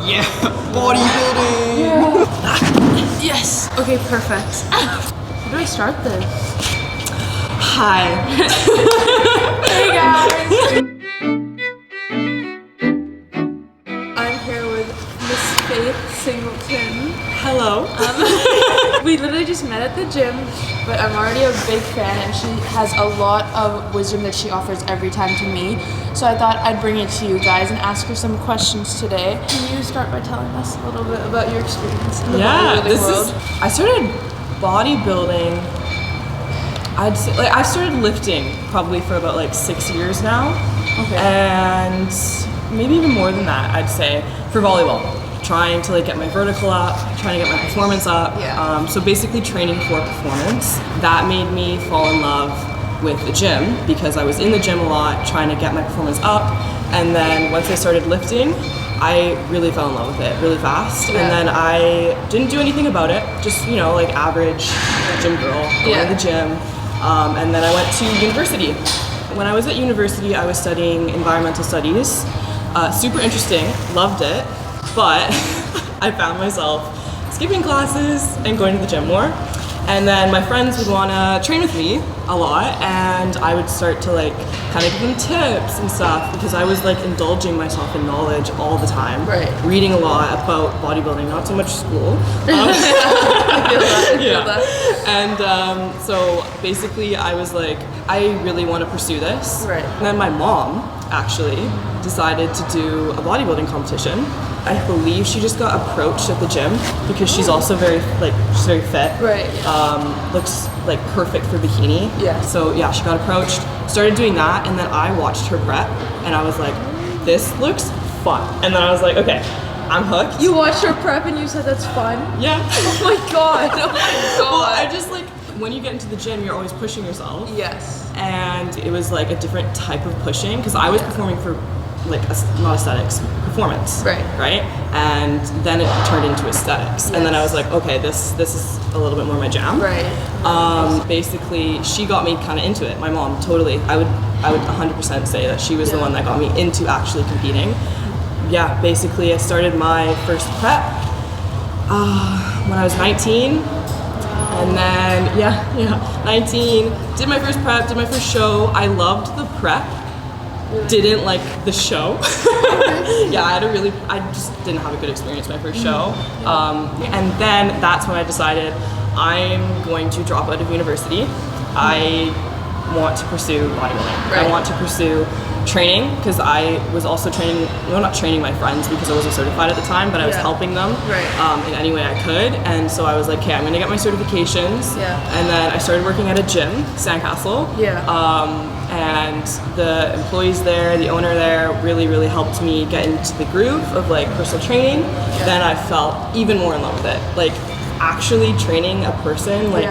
Yeah, bodybuilding. Yeah. Yes. Okay, perfect. How do I start this? Hi. Hey guys. I'm here with Miss Faith Singleton. Hello. We literally just met at the gym, but I'm already a big fan, and she has a lot of wisdom that she offers every time to me. So I thought I'd bring it to you guys and ask her some questions today. Can you start by telling us a little bit about your experience in the bodybuilding world? I started bodybuilding. I'd say, like, I started lifting probably for about like 6 years now. Okay. And maybe even more than that, I'd say, for volleyball. Trying to like get my vertical up, trying to get my performance up. Yeah. So basically training for performance. That made me fall in love with the gym because I was in the gym a lot, trying to get my performance up. And then once I started lifting, I really fell in love with it really fast. Yeah. And then I didn't do anything about it, just, you know, like average gym girl, going to the gym. And then I went to university. When I was at university, I was studying environmental studies. Super interesting, loved it. But I found myself skipping classes and going to the gym more. And then my friends would want to train with me a lot, and I would start to like kind of give them tips and stuff because I was like indulging myself in knowledge all the time. Right. Reading a lot about bodybuilding, not so much school. I feel that. And so basically I was like, I really want to pursue this. Right. And then my mom actually decided to do a bodybuilding competition. I believe she just got approached at the gym because she's also very fit. Right. Looks like perfect for bikini. Yeah. So yeah, she got approached, started doing that, and then I watched her prep and I was like, this looks fun. And then I was like, okay, I'm hooked. You watched her prep and you said that's fun? Yeah. Oh my god. Oh my god. Well, I just like, when you get into the gym, you're always pushing yourself. Yes. And it was like a different type of pushing because I was performing for like not aesthetics, performance. Right. Right. And then it turned into aesthetics. And then I was like, okay, this is a little bit more my jam. Right. Basically, she got me kind of into it. My mom, totally. I would 100% say that she was the one that got me into actually competing. Yeah. Basically, I started my first prep when I was 19. And then, 19, did my first prep, did my first show. I loved the prep, didn't like the show. Yeah, I just didn't have a good experience my first show. And then that's when I decided I'm going to drop out of university. I want to pursue bodybuilding. Right. I want to pursue training because I was also training, well, not training my friends because I wasn't certified at the time, but I was helping them in any way I could. And so I was like, okay, I'm gonna get my certifications. Yeah. And then I started working at a gym, Sandcastle. Yeah. And the employees there, the owner there really, really helped me get into the groove of like personal training. Yeah. Then I felt even more in love with it. Like actually training a person, like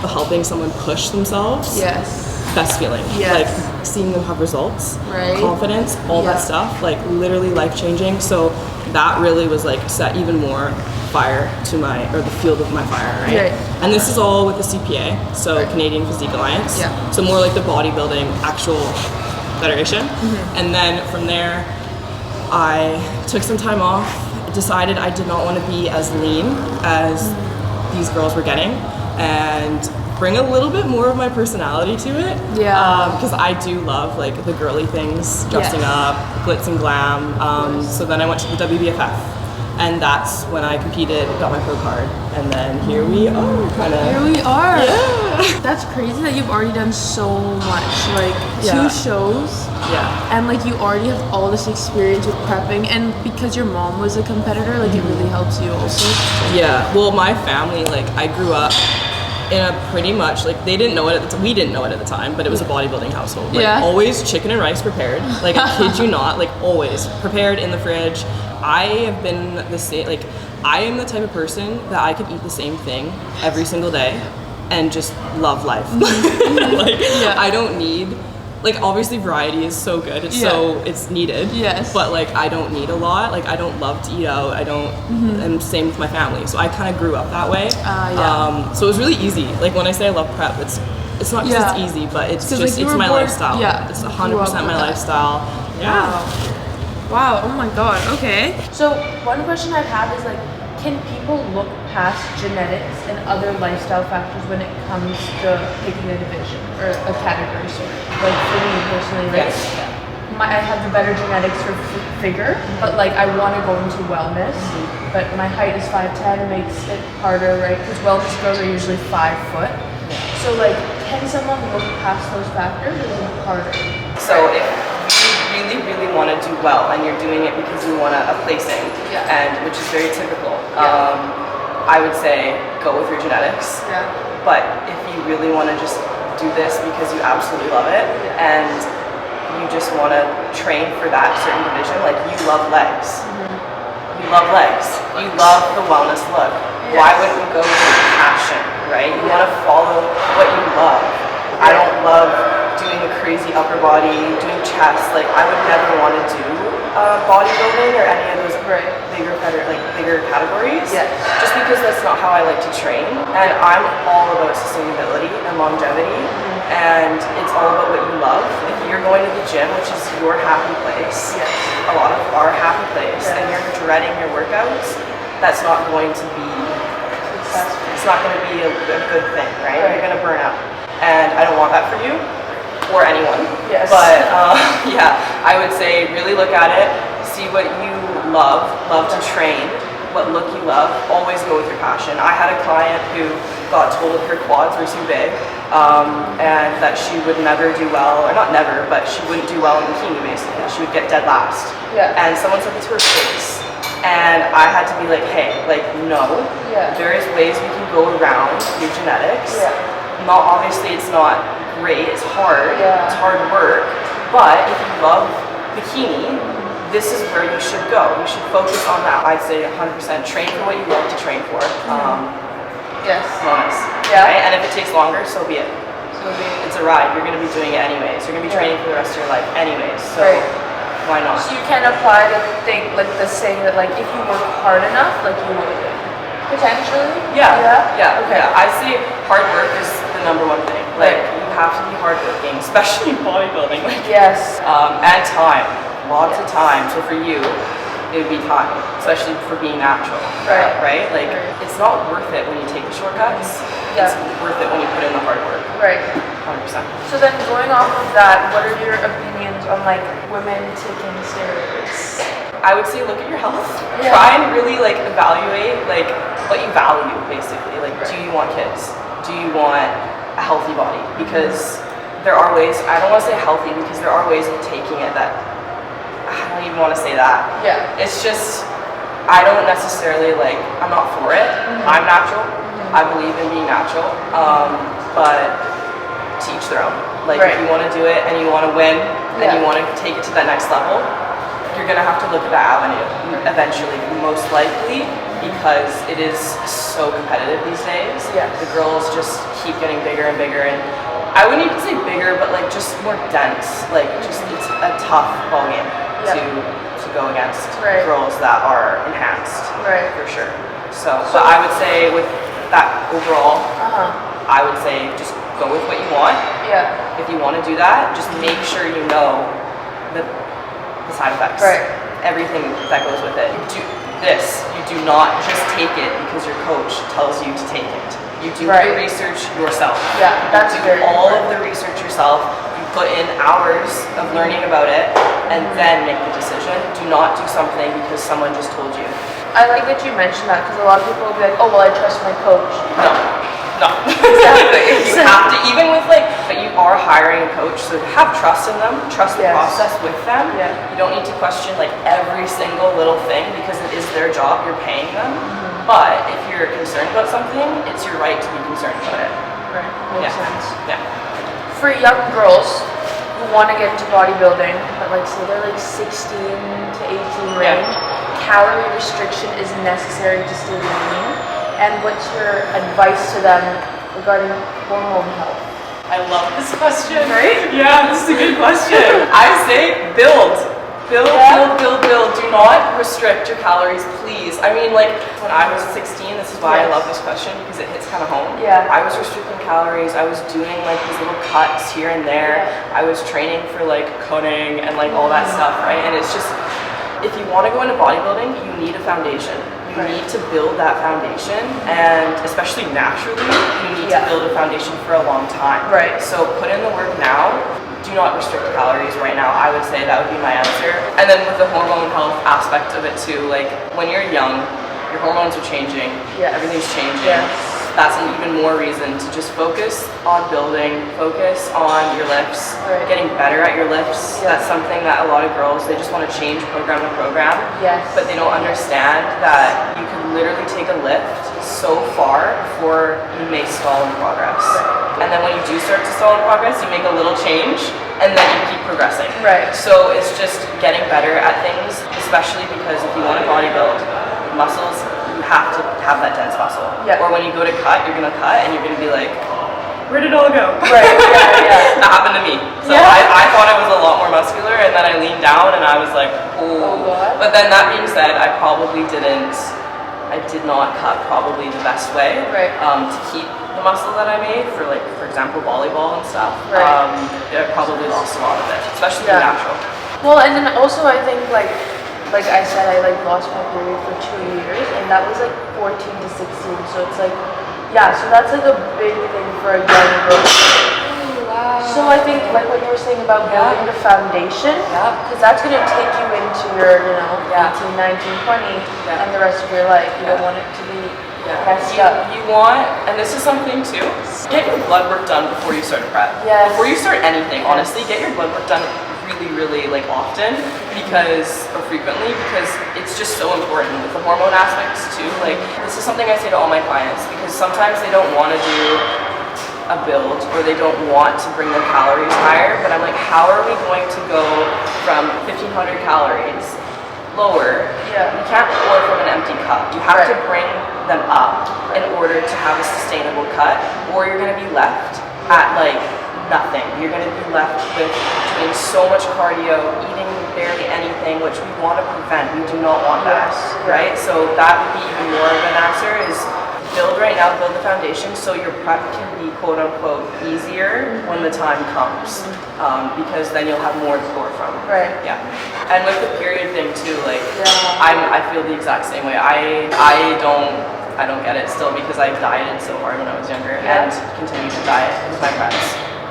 helping someone push themselves. Yes. Best feeling. Yes. Like seeing them have results, confidence, all that stuff, like literally life changing. So that really was like set even more fire to the field of my fire, right? And this is all with the CPA, so Canadian Physique Alliance. Yeah. So more like the bodybuilding actual federation. And then from there, I took some time off, decided I did not want to be as lean as these girls were getting, and bring a little bit more of my personality to it. Yeah. Because I do love like the girly things, dressing up, glitz and glam. So then I went to the WBFF, and that's when I competed, got my pro card, and then here we are, kind of. Here we are. Yeah. That's crazy that you've already done so much, like 2 shows. Yeah. And like you already have all this experience with prepping, and because your mom was a competitor, like it really helps you also. Yeah. Well, my family, like I grew up in a pretty much, like they didn't know it at the time, we didn't know it at the time, but it was a bodybuilding household. Like always chicken and rice prepared. Like I kid you not, like always prepared in the fridge. I have been the same, like I am the type of person that I could eat the same thing every single day and just love life. Like I don't need, like obviously variety is so good, it's it's needed. Yes. But like I don't need a lot. Like I don't love to eat out. I don't and same with my family. So I kind of grew up that way. So it was really easy. Like when I say I love prep, it's not just easy, but it's just like it's my lifestyle. Yeah. It's 100% my lifestyle. Yeah. Wow, oh my god, okay. So one question I have is like, can people look past genetics and other lifestyle factors when it comes to picking a division or a category, sort of? Like for me personally, right? Yes. I have the better genetics for figure, but like I want to go into wellness, but my height is 5'10", makes it harder, right? Because wellness girls are usually 5 foot. So like, can someone look past those factors or is it harder? So if you really want to do well and you're doing it because you want a placing, and which is very typical, I would say go with your genetics. But if you really want to just do this because you absolutely love it and you just want to train for that certain division, like you love legs. You love legs. You love the wellness look. Why wouldn't you go with passion, right? You want to follow what you love. I don't love doing a crazy upper body, doing chest. Like I would never want to do bodybuilding or any of those bigger categories. Just because that's not how I like to train. And I'm all about sustainability and longevity. And it's all about what you love. If you're going to the gym, which is your happy place, a lot of our happy place, and you're dreading your workouts, that's not going to be it's not going to be a good thing, right? You're going to burn out. And I don't want that for you or anyone. But I would say really look at it, see what you love to train, what look you love, always go with your passion. I had a client who got told her quads were too big and that she would never do well, or not never, but she wouldn't do well in bikini basically. She would get dead last. And someone said it to her face. And I had to be like, hey, like no, there is ways we can go around your genetics. Not obviously it's not great, it's hard, it's hard work, but if you love bikini, this is where you should go. You should focus on that. I'd say 100% train for what you love to train for. Wellness. Right? And if it takes longer, so be it. It's a ride. You're going to be doing it anyways. You're going to be training for the rest of your life anyways. So why not? So you can apply the thing, like the saying that like if you work hard enough, like you will do. Potentially? I say hard work is the number one thing. Like you have to be hardworking, especially in bodybuilding. Like, and time. Lots of time. So for you, it would be time, especially for being natural. Right? Like it's not worth it when you take the shortcuts. It's worth it when you put in the hard work. 100%. So then going off of that, what are your opinions on like women taking steroids? I would say look at your health. Try and really like evaluate like what you value basically. Like do you want kids? Do you want a healthy body? Because there are ways, I don't want to say healthy because there are ways of taking it that I don't even want to say that. It's just I don't necessarily like, I'm not for it. I'm natural. I believe in being natural. But to each their own. Like if you want to do it and you want to win and you want to take it to that next level, you're going to have to look at that avenue eventually, most likely, because it is so competitive these days. The girls just keep getting bigger and bigger, and I wouldn't even say bigger, but like just more dense. Like just it's a tough ball game to go against girls that are enhanced for sure. So but I would say with that overall, I would say just go with what you want. If you want to do that, just make sure you know the side effects. Everything that goes with it. You do not just take it because your coach tells you to take it. You do your research yourself. That's you do all of the research yourself. You put in hours of learning about it and then make the decision. Do not do something because someone just told you. I like that you mentioned that because a lot of people will be like, oh well, I trust my coach. No, exactly. You have to, even with like, but you are hiring a coach, so have trust in them, trust the process with them. You don't need to question like every single little thing because it is their job, you're paying them. But if you're concerned about something, it's your right to be concerned about it. Makes sense. For young girls who want to get into bodybuilding, but like say they're like 16 to 18 range, calorie restriction is necessary to stay lean. And what's your advice to them regarding hormone health? I love this question. Yeah, this is a good question. I say build. Build. Do not restrict your calories, please. I mean, like, when I was 16, this is why I love this question, because it hits kind of home. I was restricting calories. I was doing, like, these little cuts here and there. I was training for, like, cutting and, like, all that stuff, right? And it's just, if you want to go into bodybuilding, you need a foundation. You need to build that foundation, and especially naturally, you need to build a foundation for a long time. Right. So put in the work now. Do not restrict calories right now. I would say that would be my answer. And then with the hormone health aspect of it too, like when you're young, your hormones are changing. Everything's changing. That's an even more reason to just focus on building, focus on your lifts, getting better at your lifts. That's something that a lot of girls, they just want to change program to program, but they don't understand that you can literally take a lift so far before you may stall in progress. And then when you do start to stall in progress, you make a little change, and then you keep progressing. So it's just getting better at things, especially because if you want to bodybuild muscles, you have to have that dense muscle. Or when you go to cut, you're going to cut and you're going to be like, where did it all go? That happened to me. So I thought I was a lot more muscular, and then I leaned down and I was like, oh. But then that being said, I did not cut probably the best way to keep the muscle that I made for, like, for example, volleyball and stuff. I probably lost a lot of it, especially the natural. Well, and then also I think like I said, I like lost my period for 2 years, and that was like 14 to 16. So it's like, so that's like a big thing for a young girl. So I think like what you were saying about building the foundation, because that's going to take you into your, 18, 19, 20, and the rest of your life. You don't want it to be messed up. You want, and this is something too, get your blood work done before you start a prep. Before you start anything, honestly, get your blood work done really like often or frequently, because it's just so important with the hormone aspects too. Like, this is something I say to all my clients, because sometimes they don't want to do a build, or they don't want to bring their calories higher, but I'm like, how are we going to go from 1500 calories lower? You can't pour from an empty cup. You have to bring them up in order to have a sustainable cut, or you're going to be left at like nothing. You're going to be left with doing so much cardio, eating barely anything, which we want to prevent. We do not want that, right? So that would be even more of an answer, is build right now, build the foundation so your prep can be quote unquote easier when the time comes, because then you'll have more to pour from. And with the period thing too, like I feel the exact same way. I don't get it still, because I dieted so hard when I was younger and continue to diet with my friends.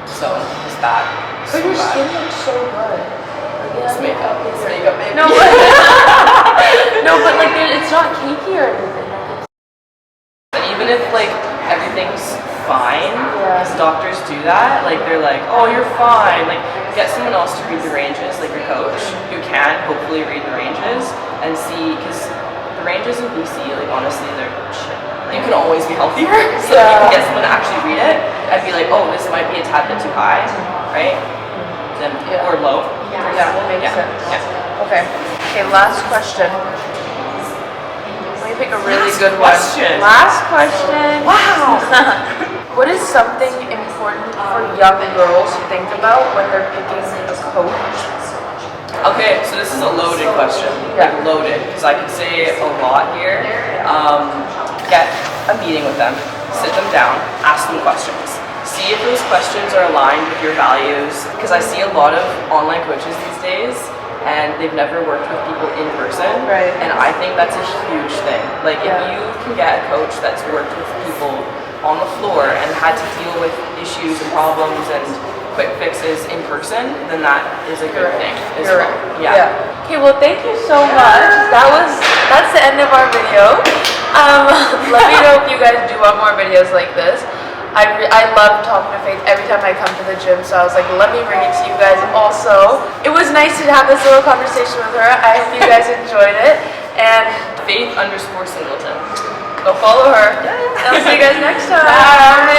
So it's bad. But your skin looks so good. It's makeup. It's makeup, baby. No, but like it's not cakey or anything. But even if like everything's fine, because doctors do that, like they're like, oh, you're fine. Like, get someone else to read the ranges, like your coach, who can hopefully read the ranges and see, because the ranges in BC, like honestly, they're shit. You can always be healthier, so if you can get someone to actually read it and be like, oh, this might be a tad bit too high, right? Then or low. Makes sense. Okay, last question. Let me pick a really good one. Last question. Wow. What is something important for young girls to think about when they're picking a coach? Okay, so this is a loaded question. Like loaded, because I could say a lot here. Get a meeting with them, sit them down, ask them questions. See if those questions are aligned with your values, because I see a lot of online coaches these days, and they've never worked with people in person, and I think that's a huge thing. Like, if you can get a coach that's worked with people on the floor and had to deal with issues and problems and quick fixes in person, then that is a good thing as well. Okay, well, thank you so much. That's the end of our video. Let me know if you guys do want more videos like this. I love talking to Faith every time I come to the gym, so I was like, let me bring it to you guys also. It was nice to have this little conversation with her. I hope you guys enjoyed it. And Faith_Singleton. Go follow her. I'll see you guys next time. Bye.